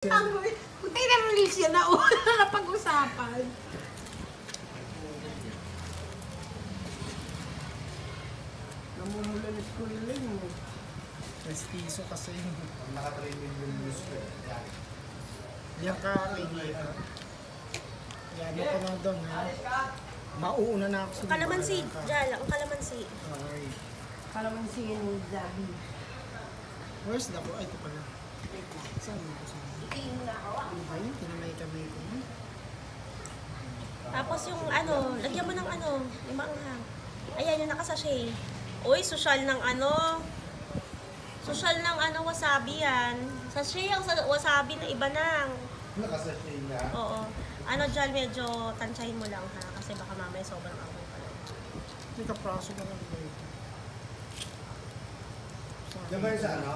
Buti na-release yan na napag-usapan. Namumulan ko rin mo. Prestiso kasi yung Naka-training yung news ko. yan ka yan ako na doon ha. Mauuna na ako sa Kalamansi, Jal, ang kalamansi. Ay. Kalamansi yung Zabi. Where's the ay ito pala. Saan mo ko saan? Itiin mo na ako. Ano ba yun? Tinamay-tamay ko yun. Tapos yung ano, lagyan mo ng ano, yung maanghang. Ayan, yung nakasashay. Uy, social ng ano. Social ng ano, wasabi yan. Sachet ang wasabi na iba nang. Nakasashay na. Oo. Ano, Jal, medyo tansyahin mo lang ha. Kasi baka mamaya sobrang ako pala. Hindi ka praso na lang ba ito? Diyan ba yung sa ano?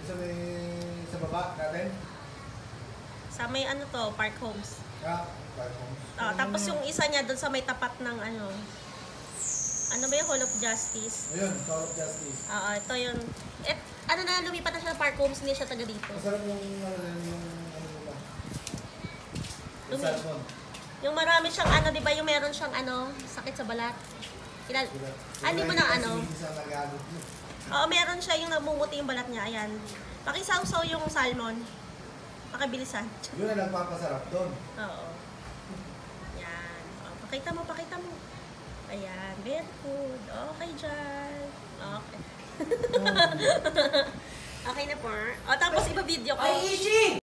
Yung sa baba natin? Sa may ano to, Park Homes. Ah, platforms. Tapos yung isa niya doon sa may tapat ng ano. Ano ba yung Hall of Justice? Ayun, Call of Justice. Ito yun. Ano na, lumipat na siya sa Park Homes, hindi siya taga dito. Masarap yung ano ba? Yung Lumi- salmon. Yung marami siyang ano, di ba yung meron siyang ano, sakit sa balat. Hindi mo na ano. Isa nag-agot mo. Oo, meron siya yung namumuti yung balat niya. Ayan. Pakisawsaw yung salmon. Pakibilisan. Yun ang nagpapasarap doon. Oo. Yan. Pakita mo, pakita mo. Ayan. Very good. Okay, Jan. Okay. Okay na po. Tapos iba video ko. Ay, Ishi!